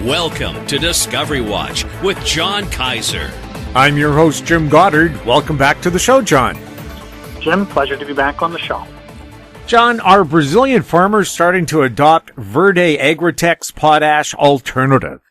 Welcome to Discovery Watch with John Kaiser. I'm your host, Jim Goddard. Welcome back to the show, John. Jim, pleasure to be back on the show. John, are Brazilian farmers starting to adopt Verde Agritech's potash alternative?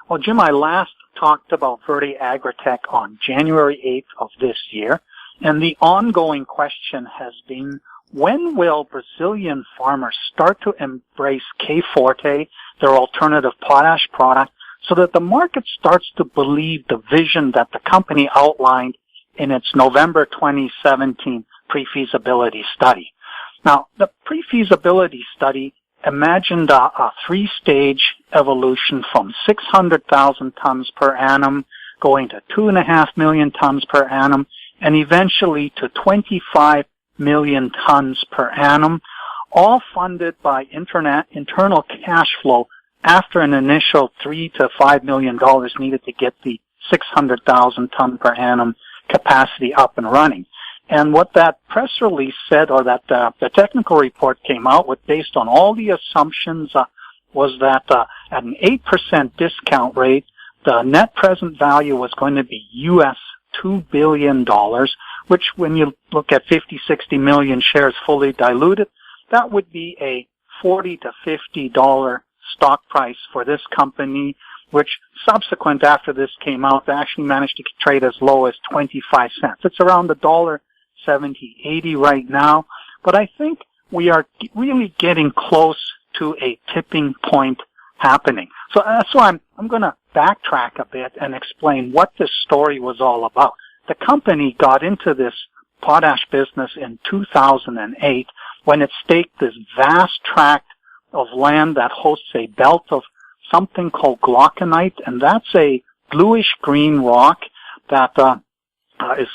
Well, Jim, I last talked about Verde Agritech on January 8th of this year, and the ongoing question has been, when will Brazilian farmers start to embrace K Forte, their alternative potash product, so that the market starts to believe the vision that the company outlined in its November 2017 pre-feasibility study? Now, the pre-feasibility study imagined a three-stage evolution from 600,000 tons per annum going to 2.5 million tons per annum and eventually to 25 million tons per annum, all funded by internal cash flow after an initial $3 to $5 million needed to get the 600,000 ton per annum capacity up and running. And what that press release said, or that the technical report came out with based on all the assumptions, was that at an 8% discount rate, the net present value was going to be US $2 billion, which when you look at 50, 60 million shares fully diluted, that would be a $40 to $50 stock price for this company, which subsequent after this came out, they actually managed to trade as low as 25 cents. It's around $1.70, 80 right now, but I think we are really getting close to a tipping point happening. So that's why I'm going to backtrack a bit and explain what this story was all about. The company got into this potash business in 2008 when it staked this vast tract of land that hosts a belt of something called glauconite, and that's a bluish-green rock that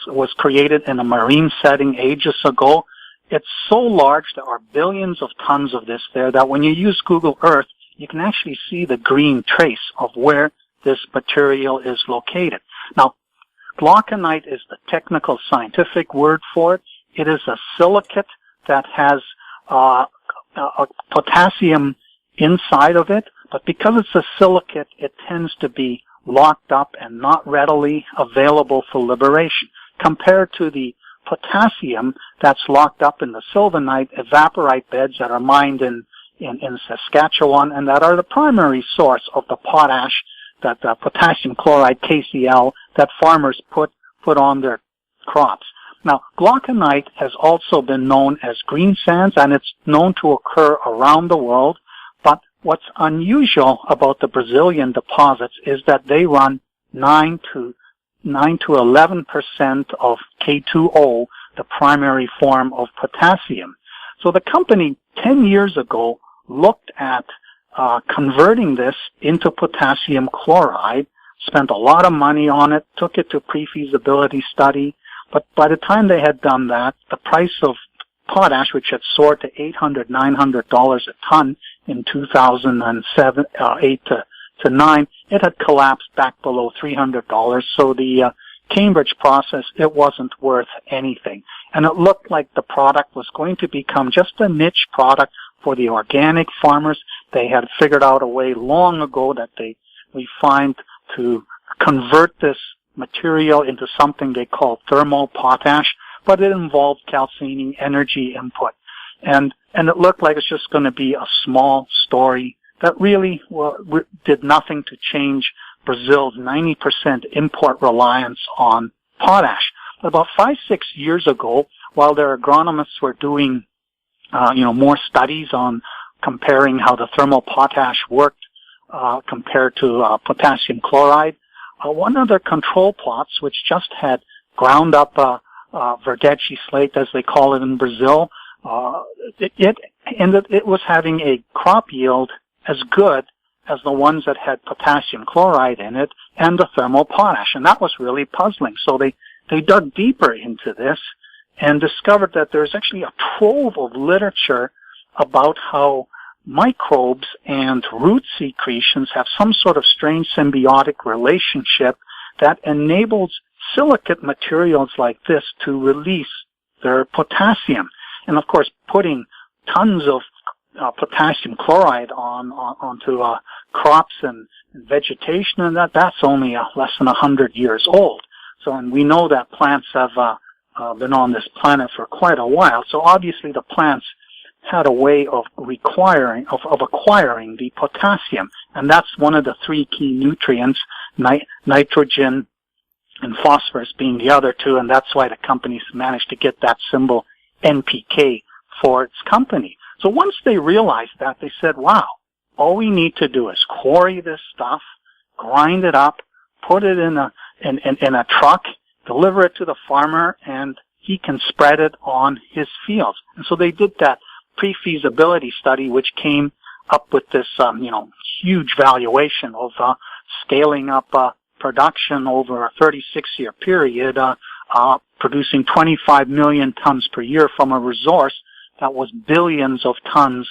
was created in a marine setting ages ago. It's so large, there are billions of tons of this there, that when you use Google Earth, you can actually see the green trace of where this material is located. Now, glauconite is the technical scientific word for it. It is a silicate that has a potassium inside of it, but because it's a silicate, it tends to be locked up and not readily available for liberation, compared to the potassium that's locked up in the sylvanite evaporite beds that are mined in Saskatchewan and that are the primary source of the potash, that the potassium chloride, KCl, that farmers put on their crops. Now, glauconite has also been known as green sands, and it's known to occur around the world, but what's unusual about the Brazilian deposits is that they run 9 to 11% of K2O, the primary form of potassium. So the company 10 years ago looked at converting this into potassium chloride, spent a lot of money on it, took it to pre-feasibility study, but by the time they had done that, the price of potash, which had soared to $800, $900 a ton in 2007, 8 to 9, it had collapsed back below $300. So the Cambridge process, it wasn't worth anything. And it looked like the product was going to become just a niche product for the organic farmers. They had figured out a way long ago that we find to convert this material into something they call thermal potash, but it involved calcining energy input. And it looked like it's just going to be a small story that really did nothing to change Brazil's 90% import reliance on potash. But about 5-6 years ago, while their agronomists were doing more studies on comparing how the thermal potash worked compared to potassium chloride, one of their control plots, which just had ground up Verde slate, as they call it in Brazil, it was having a crop yield as good as the ones that had potassium chloride in it and the thermal potash, and that was really puzzling. So they dug deeper into this and discovered that there's actually a trove of literature about how microbes and root secretions have some sort of strange symbiotic relationship that enables silicate materials like this to release their potassium. And of course, putting tons of potassium chloride onto crops and vegetation, and that's only less than 100 years old. So, and we know that plants have been on this planet for quite a while. So obviously the plants had a way of acquiring the potassium, and that's one of the three key nutrients, nitrogen and phosphorus being the other two, and that's why the companies managed to get that symbol NPK for its company. So once they realized that, they said, wow, all we need to do is quarry this stuff, grind it up, put it in a truck, deliver it to the farmer, and he can spread it on his fields. And so they did that pre-feasibility study, which came up with this, huge valuation of scaling up production over a 36-year period, producing 25 million tons per year from a resource that was billions of tons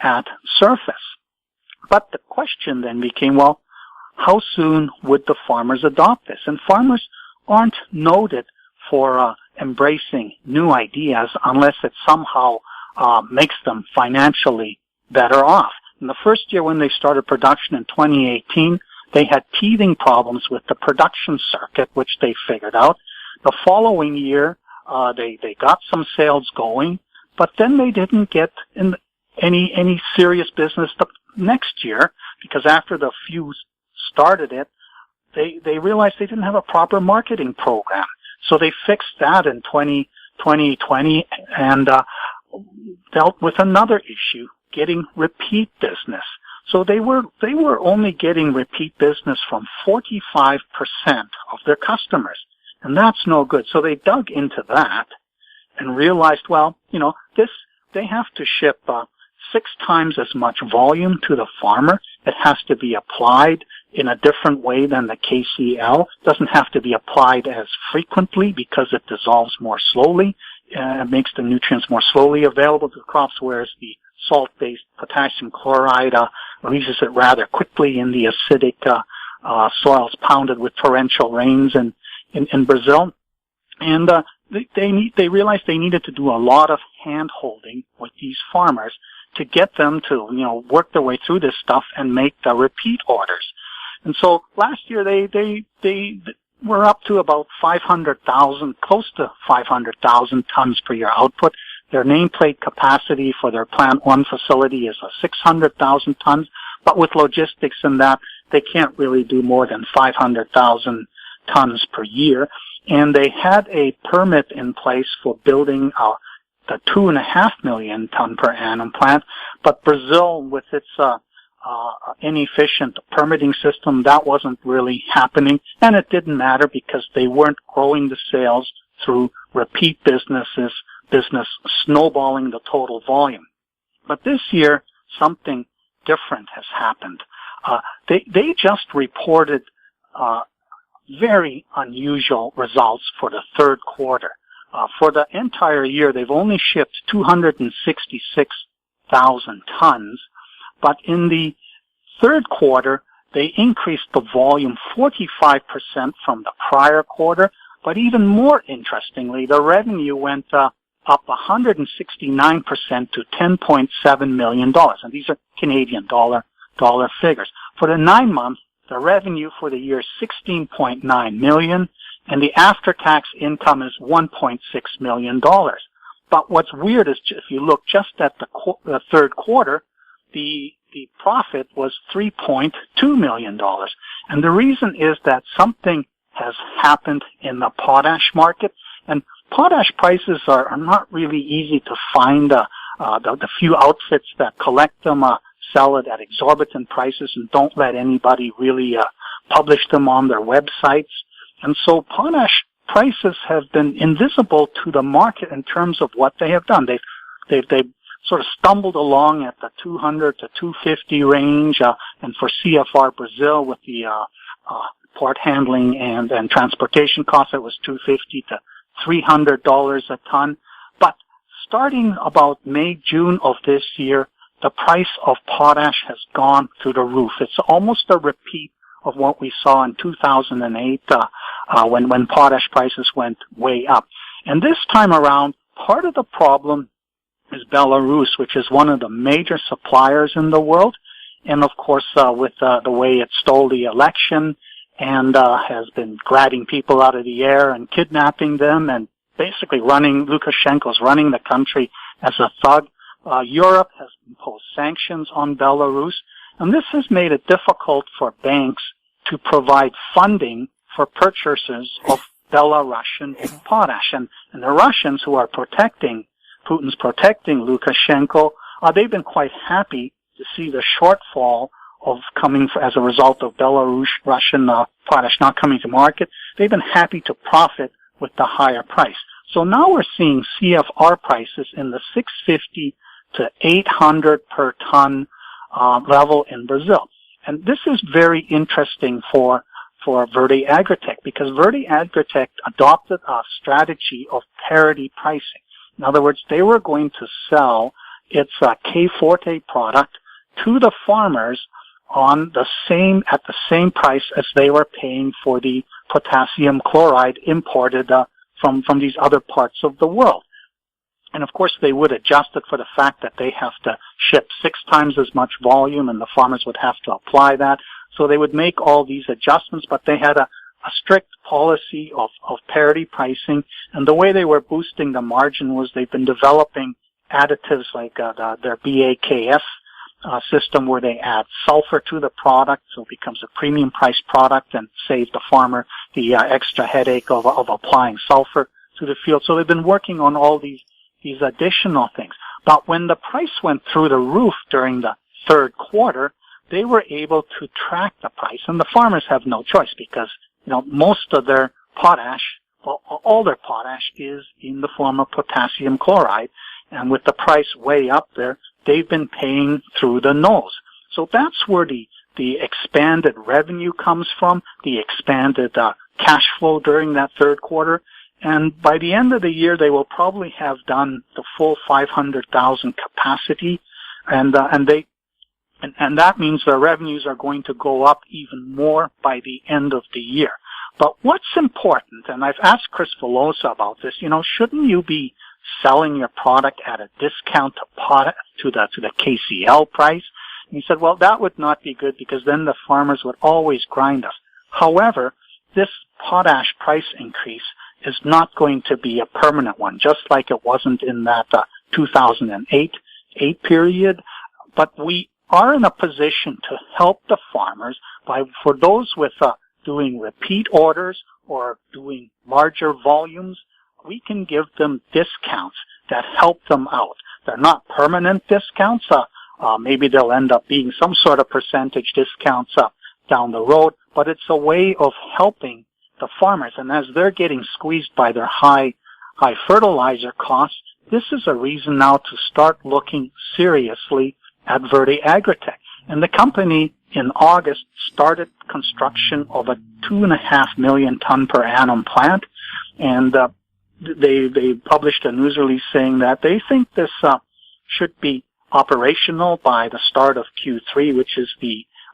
at surface. But the question then became, well, how soon would the farmers adopt this? And farmers aren't noted for embracing new ideas unless it somehow makes them financially better off. In the first year when they started production in 2018, they had teething problems with the production circuit, which they figured out. The following year, they got some sales going, but then they didn't get in any serious business the next year, because after the few started it, they realized they didn't have a proper marketing program. So they fixed that in 2020 and dealt with another issue, getting repeat business. So they were only getting repeat business from 45% of their customers, and that's no good. So they dug into that and realized, well, they have to ship 6 times as much volume to the farmer. It has to be applied in a different way than the KCl. It doesn't have to be applied as frequently because it dissolves more slowly. It makes the nutrients more slowly available to the crops, whereas the salt-based potassium chloride releases it rather quickly in the acidic soils pounded with torrential rains in Brazil. And they realized they needed to do a lot of hand-holding with these farmers to get them to work their way through this stuff and make the repeat orders. And so last year they were up to about 500,000, close to 500,000 tons per year output. Their nameplate capacity for their Plant 1 facility is 600,000 tons, but with logistics and that, they can't really do more than 500,000 tons per year. And they had a permit in place for building the 2.5 million ton per annum plant, but Brazil, with its inefficient permitting system, that wasn't really happening, and it didn't matter because they weren't growing the sales through repeat business snowballing the total volume. But this year, something different has happened. They just reported very unusual results for the third quarter. For the entire year, they've only shipped 266,000 tons, but in the third quarter, they increased the volume 45% from the prior quarter, but even more interestingly, the revenue went up 169% to $10.7 million, and these are Canadian dollar figures. For the 9 months, the revenue for the year is $16.9 million, and the after-tax income is $1.6 million. But what's weird is if you look just at the third quarter, the profit was $3.2 million. And the reason is that something has happened in the potash market, and potash prices are not really easy to find. The few outfits that collect them sell it at exorbitant prices and don't let anybody really publish them on their websites. And so potash prices have been invisible to the market in terms of what they have done. They've sort of stumbled along at the 200 to 250 range, and for CFR Brazil with the port handling and transportation costs, it was $250 to $300 a ton. But starting about May, June of this year, the price of potash has gone through the roof. It's almost a repeat of what we saw in 2008 when potash prices went way up. And this time around, part of the problem is Belarus, which is one of the major suppliers in the world, And of course, with the way it stole the election and has been grabbing people out of the air and kidnapping them and basically Lukashenko's running the country as a thug. Europe has imposed sanctions on Belarus, and this has made it difficult for banks to provide funding for purchasers of Belarusian potash. And the Russians who are Putin's protecting Lukashenko, they've been quite happy to see the shortfall of coming as a result of Russian potash not coming to market. They've been happy to profit with the higher price. So now we're seeing CFR prices in the 650 to 800 per ton level in Brazil. And this is very interesting for Verde Agritech, because Verde Agritech adopted a strategy of parity pricing. In other words, they were going to sell its K Forte product to the farmers at the same price as they were paying for the potassium chloride imported from these other parts of the world. And of course, they would adjust it for the fact that they have to ship 6 times as much volume, and the farmers would have to apply that. So they would make all these adjustments, but they had a strict policy of parity pricing. And the way they were boosting the margin was they've been developing additives like their BAKF system, where they add sulfur to the product, so it becomes a premium price product and save the farmer the extra headache of applying sulfur to the field. So they've been working on all these additional things. But when the price went through the roof during the third quarter, they were able to track the price, and the farmers have no choice because, most of their potash, all their potash is in the form of potassium chloride, and with the price way up there, they've been paying through the nose. So that's where the expanded revenue comes from, the expanded cash flow during that third quarter. And by the end of the year, they will probably have done the full 500,000 capacity, and that means their revenues are going to go up even more by the end of the year. But what's important, and I've asked Chris Velosa about this, shouldn't you be selling your product at a discount to the KCL price? And he said, well, that would not be good because then the farmers would always grind us. However, this potash price increase is not going to be a permanent one, just like it wasn't in that 2008 period. But we are in a position to help the farmers for those with doing repeat orders or doing larger volumes. We can give them discounts that help them out. They're not permanent discounts. Maybe they'll end up being some sort of percentage discounts down the road, but it's a way of helping the farmers. And as they're getting squeezed by their high fertilizer costs, this is a reason now to start looking seriously at Verde Agritech. And the company in August started construction of a 2.5 million ton per annum plant, and they published a news release saying that they think this should be operational by the start of Q3, which is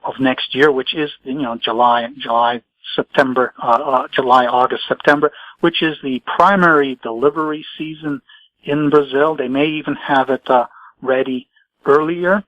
of next year, which is July, August, September, which is the primary delivery season in Brazil. They may even have it ready earlier.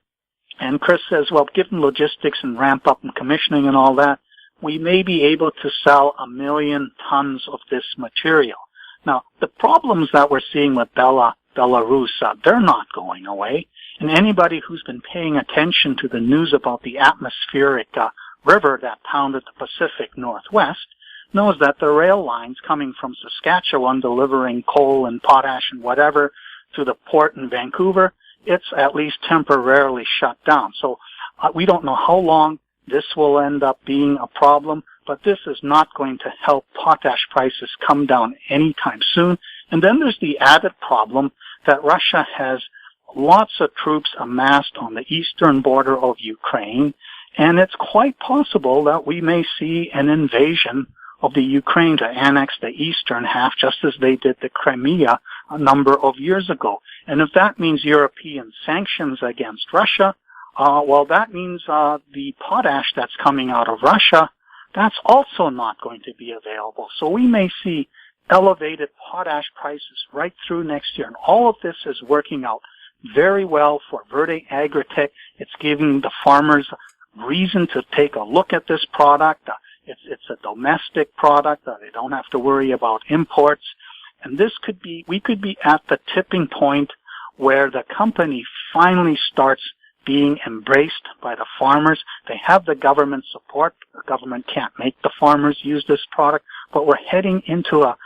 And Chris says, well, given logistics and ramp up and commissioning and all that, we may be able to sell 1 million tons of this material. Now, the problems that we're seeing with Belarus, they're not going away. And anybody who's been paying attention to the news about the atmospheric river that pounded the Pacific Northwest knows that the rail lines coming from Saskatchewan delivering coal and potash and whatever to the port in Vancouver, it's at least temporarily shut down. So we don't know how long this will end up being a problem, but this is not going to help potash prices come down anytime soon. And then there's the added problem that Russia has lots of troops amassed on the eastern border of Ukraine, and it's quite possible that we may see an invasion of the Ukraine to annex the eastern half, just as they did the Crimea a number of years ago. And if that means European sanctions against Russia, well, that means the potash that's coming out of Russia, that's also not going to be available. So we may see elevated potash prices right through next year. And all of this is working out very well for Verde Agritech. It's giving the farmers reason to take a look at this product. It's a domestic product. They don't have to worry about imports. And we could be at the tipping point where the company finally starts being embraced by the farmers. They have the government support. The government can't make the farmers use this product, but we're heading into a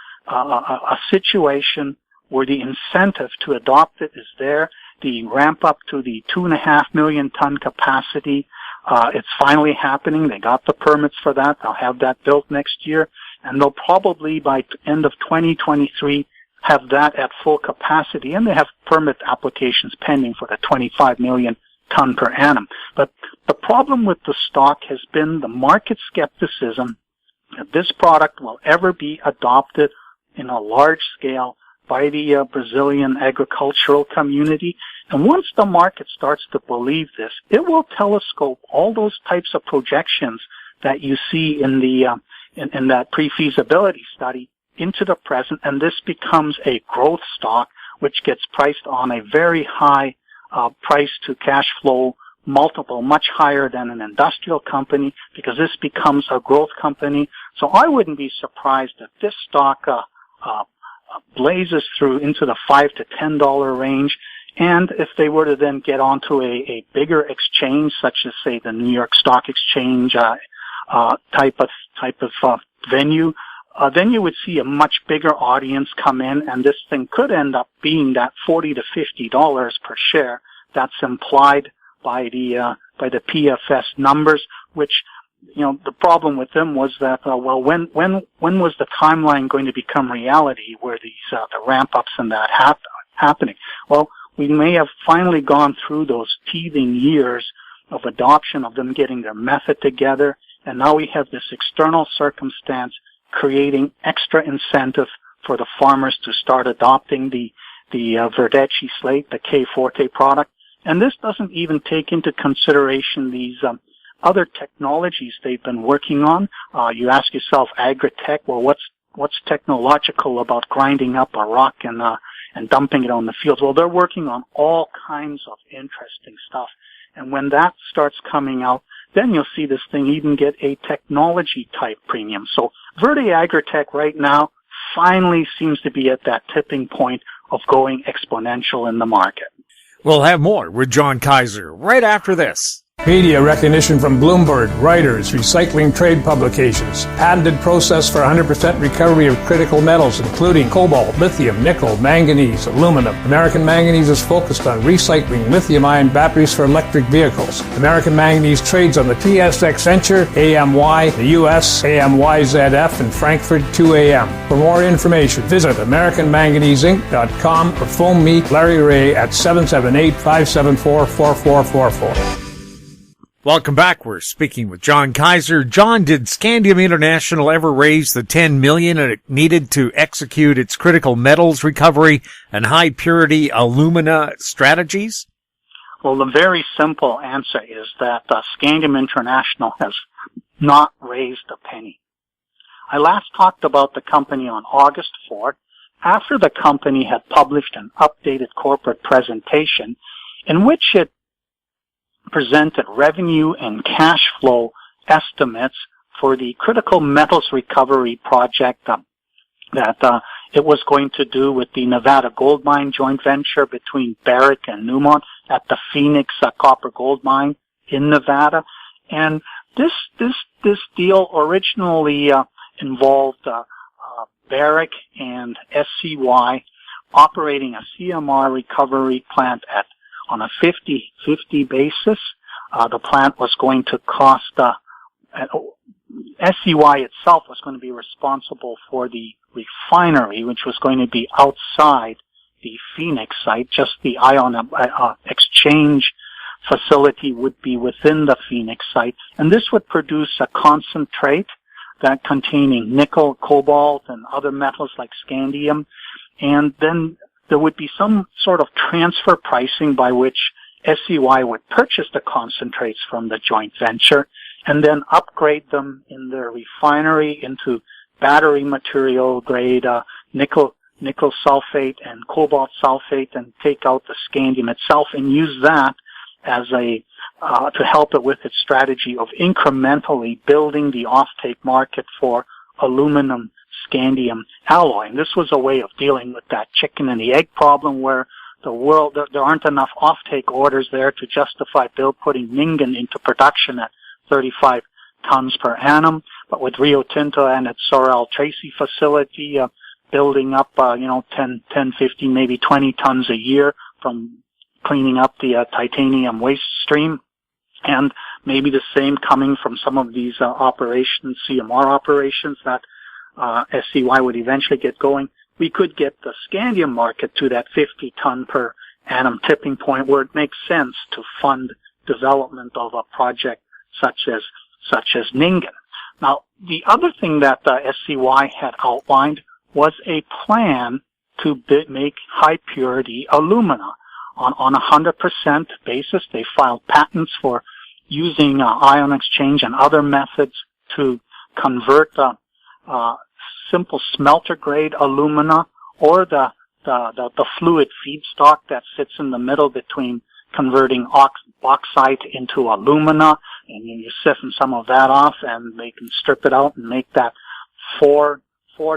situation where the incentive to adopt it is there. The ramp up to the 2.5 million ton capacity, it's finally happening. They got the permits for that. They'll have that built next year, and they'll probably by end of 2023 have that at full capacity, and they have permit applications pending for the 25 million ton per annum. But the problem with the stock has been the market skepticism that this product will ever be adopted in a large scale by the Brazilian agricultural community. And once the market starts to believe this, it will telescope all those types of projections that you see in the in that pre-feasibility study into the present, and this becomes a growth stock which gets priced on a very high price to cash flow multiple, much higher than an industrial company, because this becomes a growth company. So I wouldn't be surprised if this stock blazes through into the $5 to $10 range. And if they were to then get onto a bigger exchange, such as say the New York Stock Exchange type of venue, then you would see a much bigger audience come in, and this thing could end up being that $40 to $50 per share that's implied by the PFS numbers. Which, the problem with them was that when was the timeline going to become reality where these the ramp ups and that happening? Well, we may have finally gone through those teething years of adoption of them getting their method together, and now we have this external circumstance creating extra incentive for the farmers to start adopting the Verdechi slate, the K Forte product. And this doesn't even take into consideration these other technologies they've been working on. You ask yourself, Agritech, well, what's technological about grinding up a rock and dumping it on the fields? Well, they're working on all kinds of interesting stuff. And when that starts coming out, then you'll see this thing even get a technology type premium. So Verde Agritech right now finally seems to be at that tipping point of going exponential in the market. We'll have more with John Kaiser right after this. Media recognition from Bloomberg, Reuters, recycling trade publications, patented process for 100% recovery of critical metals, including cobalt, lithium, nickel, manganese, aluminum. American Manganese is focused on recycling lithium-ion batteries for electric vehicles. American Manganese trades on the TSX Venture, AMY, the US, AMYZF, and Frankfurt 2AM. For more information, visit AmericanManganeseInc.com or phone me, Larry Ray, at 778-574-4444. Welcome back. We're speaking with John Kaiser. John, did Scandium International ever raise the $10 million it needed to execute its critical metals recovery and high purity alumina strategies? Well, the very simple answer is that Scandium International has not raised a penny. I last talked about the company on August 4th, after the company had published an updated corporate presentation in which it presented revenue and cash flow estimates for the critical metals recovery project that it was going to do with the Nevada Gold Mine joint venture between Barrick and Newmont at the Phoenix copper gold mine in Nevada. And this deal originally involved Barrick and SCY operating a CMR recovery plant on a 50-50 basis. The plant was going to cost, SCY itself was going to be responsible for the refinery, which was going to be outside the Phoenix site. Just the ion exchange facility would be within the Phoenix site. And this would produce a concentrate that containing nickel, cobalt, and other metals like scandium. And then there would be some sort of transfer pricing by which SCY would purchase the concentrates from the joint venture and then upgrade them in their refinery into battery material grade nickel nickel sulfate and cobalt sulfate and take out the scandium itself and use that as to help it with its strategy of incrementally building the offtake market for aluminum scandium alloy. And this was a way of dealing with that chicken and the egg problem where there aren't enough offtake orders there to justify putting Ningen into production at 35 tons per annum. But with Rio Tinto and its Sorel Tracy facility building up, 10, 15, maybe 20 tons a year from cleaning up the titanium waste stream, and maybe the same coming from some of these operations, CMR operations that SCY would eventually get going, we could get the scandium market to that 50 ton per annum tipping point where it makes sense to fund development of a project such as Ningen. Now, the other thing that SCY had outlined was a plan to make high purity alumina on a 100% basis. They filed patents for using ion exchange and other methods to convert simple smelter grade alumina or the fluid feedstock that sits in the middle between converting bauxite into alumina, and you siphon some of that off and they can strip it out and make that 4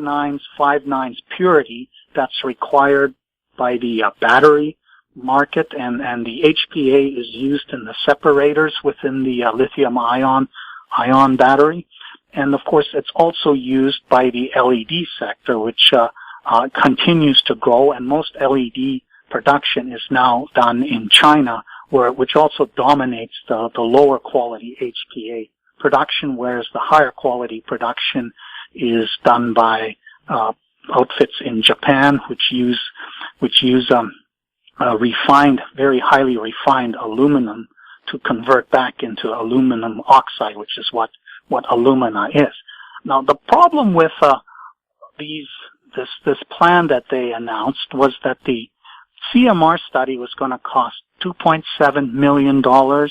nines, 5 nines purity that's required by the battery market, and the HPA is used in the separators within the lithium ion battery. And of course, it's also used by the LED sector, which continues to grow, and most LED production is now done in China, which also dominates the lower quality HPA production, whereas the higher quality production is done by outfits in Japan, which use refined, very highly refined aluminum to convert back into aluminum oxide, which is what alumina is. Now, the problem with this plan that they announced was that the CMR study was going to cost $2.7 million. The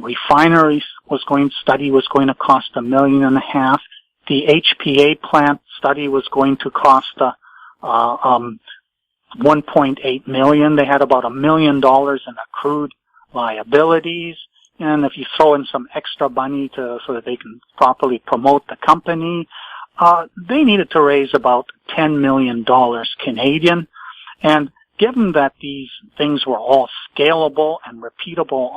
refinery study was going to cost $1.5 million. The HPA plant study was going to cost $1.8 million. They had about $1 million in accrued liabilities. And if you throw in some extra money so that they can properly promote the company, they needed to raise about $10 million Canadian. And given that these things were all scalable and repeatable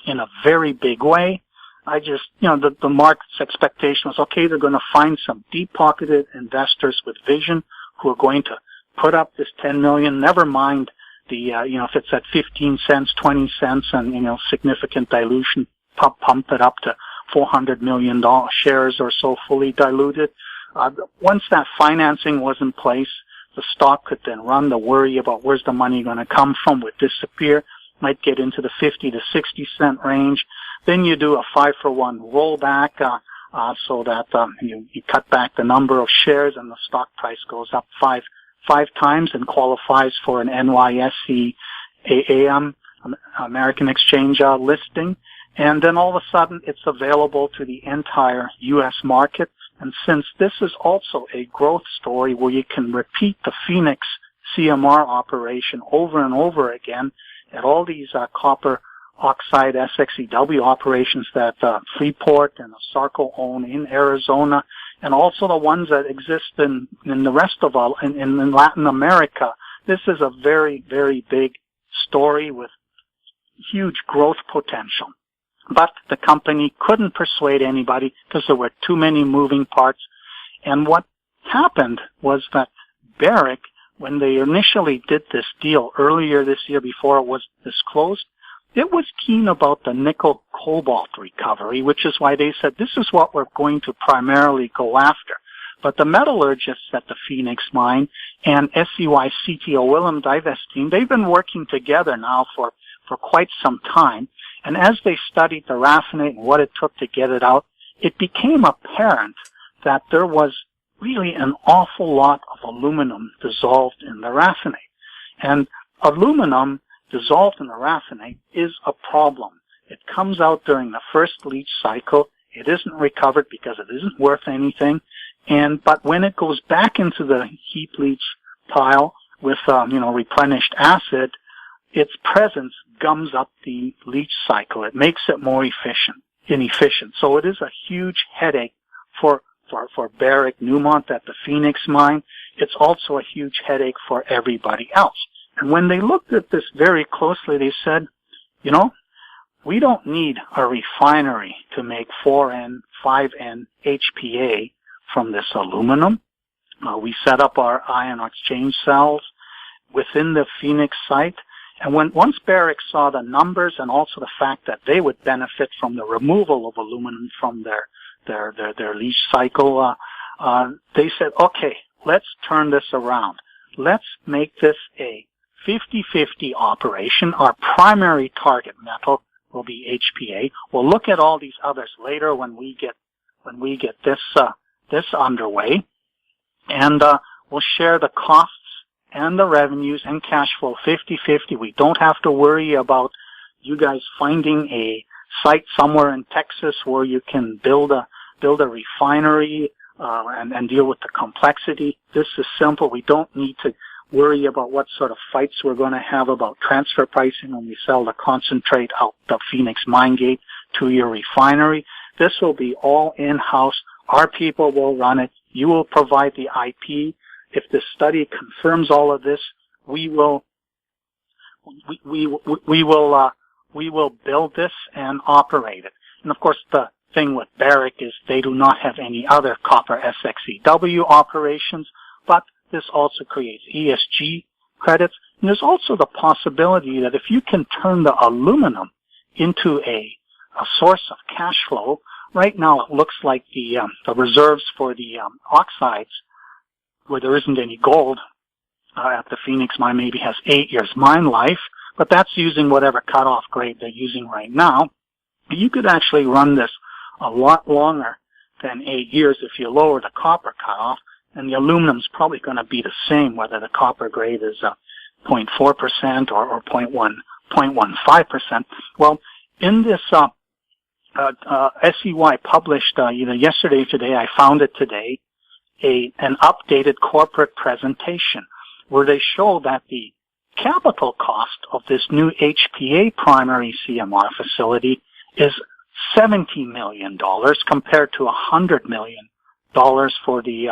in a very big way, the market's expectation was, okay, they're going to find some deep-pocketed investors with vision who are going to put up this $10 million, never mind if it's at 15 cents, 20 cents, and, significant dilution, pump it up to $400 million shares or so fully diluted. Once that financing was in place, the stock could then run. The worry about where's the money going to come from would disappear, might get into the 50 to 60 cent range. Then you do a 5-for-1 rollback, so that you cut back the number of shares and the stock price goes up five times and qualifies for an NYSE AAM, American Exchange listing. And then all of a sudden it's available to the entire U.S. market. And since this is also a growth story where you can repeat the Phoenix CMR operation over and over again at all these copper oxide SXEW operations that Freeport and Asarco own in Arizona, and also the ones that exist in the rest of in Latin America. This is a very, very big story with huge growth potential. But the company couldn't persuade anybody because there were too many moving parts. And what happened was that Barrick, when they initially did this deal earlier this year before it was disclosed, it was keen about the nickel cobalt recovery, which is why they said this is what we're going to primarily go after. But the metallurgists at the Phoenix mine and SCY CTO Willem Divestein, they've been working together now for quite some time. And as they studied the raffinate and what it took to get it out, it became apparent that there was really an awful lot of aluminum dissolved in the raffinate. And aluminum dissolved in the raffinate is a problem. It comes out during the first leach cycle. It isn't recovered because it isn't worth anything. But when it goes back into the heap leach pile with, replenished acid, its presence gums up the leach cycle. It makes it more inefficient. So it is a huge headache for Barrick Newmont at the Phoenix mine. It's also a huge headache for everybody else. And when they looked at this very closely, they said, we don't need a refinery to make 4N, 5N HPA from this aluminum. We set up our ion exchange cells within the Phoenix site. And once Barrick saw the numbers and also the fact that they would benefit from the removal of aluminum from their leach cycle, they said, okay, let's turn this around. Let's make this a 50-50 operation. Our primary target metal will be HPA. We'll look at all these others later when we get this underway, and we'll share the costs and the revenues and cash flow 50-50. We don't have to worry about you guys finding a site somewhere in Texas where you can build a refinery and deal with the complexity. This is simple. We don't need to worry about what sort of fights we're going to have about transfer pricing when we sell the concentrate out the Phoenix mine gate to your refinery. This will be all in-house. Our people will run it. You will provide the IP. If this study confirms all of this, we will build this and operate it. And of course, the thing with Barrick is they do not have any other copper SX-EW operations, but this also creates ESG credits. And there's also the possibility that if you can turn the aluminum into a source of cash flow, right now it looks like the reserves for the oxides, where there isn't any gold at the Phoenix mine, maybe has 8 years mine life, but that's using whatever cutoff grade they're using right now. You could actually run this a lot longer than 8 years if you lower the copper cutoff, and the aluminum's probably going to be the same, whether the copper grade is 0.4% or 0.15%. Well, in this SEY published either yesterday or today, I found it today, an updated corporate presentation where they show that the capital cost of this new HPA primary CMR facility is $70 million compared to $100 million for the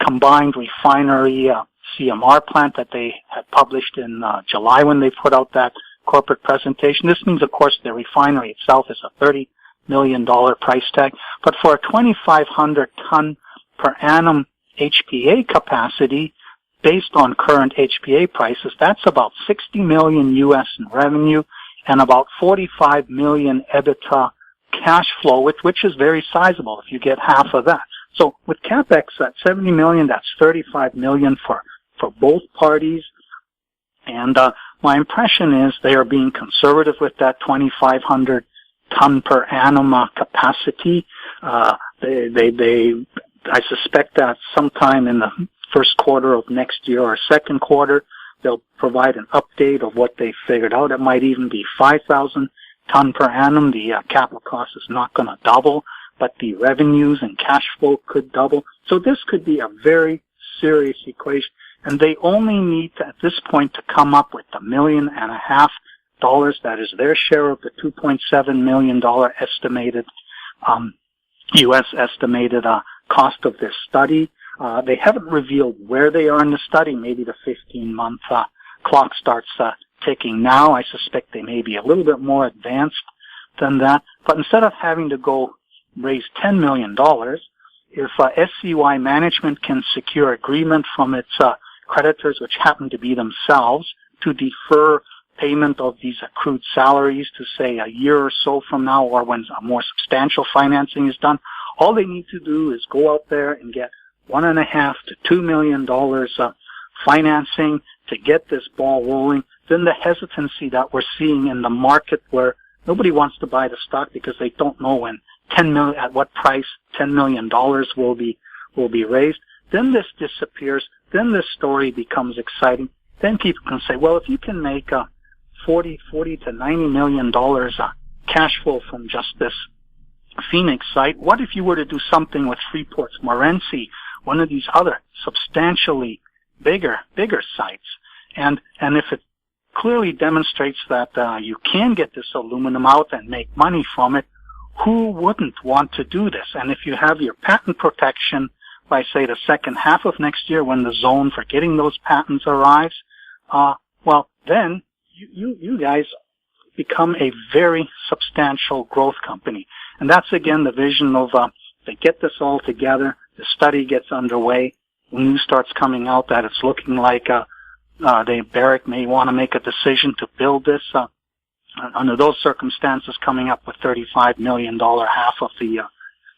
combined refinery CMR plant that they had published in July when they put out that corporate presentation. This means, of course, the refinery itself is a $30 million price tag, but for a 2,500 ton per annum HPA capacity, based on current HPA prices, that's about $60 million US in revenue and about $45 million EBITDA cash flow, which is very sizable if you get half of that. So with CapEx at $70 million, that's $35 million for both parties. And my impression is they are being conservative with that 2,500 ton per annum capacity. I suspect that sometime in the first quarter of next year or second quarter, they'll provide an update of what they figured out. It might even be 5,000 ton per annum. The capital cost is not going to double, but the revenues and cash flow could double. So this could be a very serious equation, and they only need to, at this point, to come up with $1.5 million. That is their share of the $2.7 million estimated U.S. estimated cost of this study. They haven't revealed where they are in the study. Maybe the 15-month clock starts ticking now. I suspect they may be a little bit more advanced than that. But instead of having to go raise $10 million, if SCY management can secure agreement from its creditors, which happen to be themselves, to defer payment of these accrued salaries to, say, a year or so from now, or when a more substantial financing is done, all they need to do is go out there and get $1.5 to $2 million financing to get this ball rolling. Then the hesitancy that we're seeing in the market, where nobody wants to buy the stock because they don't know when at what price $10 million will be raised. Then this disappears. Then this story becomes exciting. Then people can say, well, if you can make $40 to $90 million cash flow from just this Phoenix site. What if you were to do something with Freeport's Morenci, one of these other substantially bigger sites? And if it clearly demonstrates that you can get this aluminum out and make money from it, who wouldn't want to do this? And if you have your patent protection by, say, the second half of next year when the zone for getting those patents arrives, well, then you guys become a very substantial growth company. And that's, again, the vision of they get this all together, the study gets underway, news starts coming out that it's looking like Barrick may want to make a decision to build this. Under those circumstances, coming up with $35 million, half of the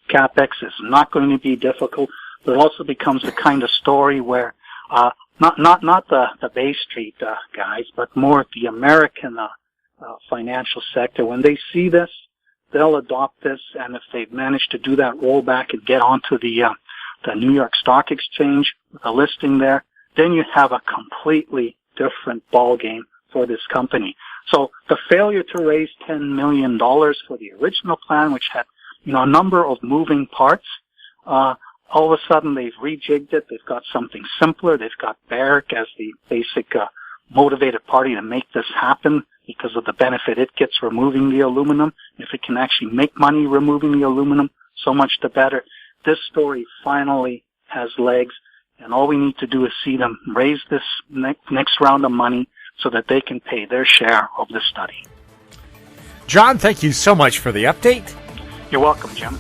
capex, is not going to be difficult. But it also becomes the kind of story where not the Bay Street guys, but more the American financial sector, when they see this, they'll adopt this, and if they've managed to do that rollback and get onto the New York Stock Exchange with a listing there, then you have a completely different ballgame for this company. So the failure to raise $10 million for the original plan, which had a number of moving parts, all of a sudden they've rejigged it. They've got something simpler. They've got Barrick as the basic motivated party to make this happen because of the benefit it gets removing the aluminum. If it can actually make money removing the aluminum, so much the better. This story finally has legs, and all we need to do is see them raise this next round of money so that they can pay their share of the study. John, thank you so much for the update. You're welcome, Jim.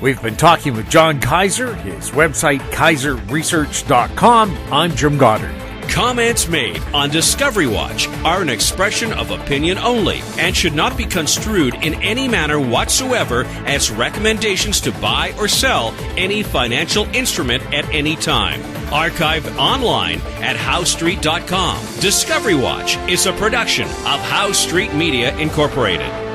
We've been talking with John Kaiser, his website, kaiserresearch.com. I'm Jim Goddard. Comments made on Discovery Watch are an expression of opinion only and should not be construed in any manner whatsoever as recommendations to buy or sell any financial instrument at any time. Archived online at howstreet.com. Discovery Watch is a production of How Street Media Incorporated.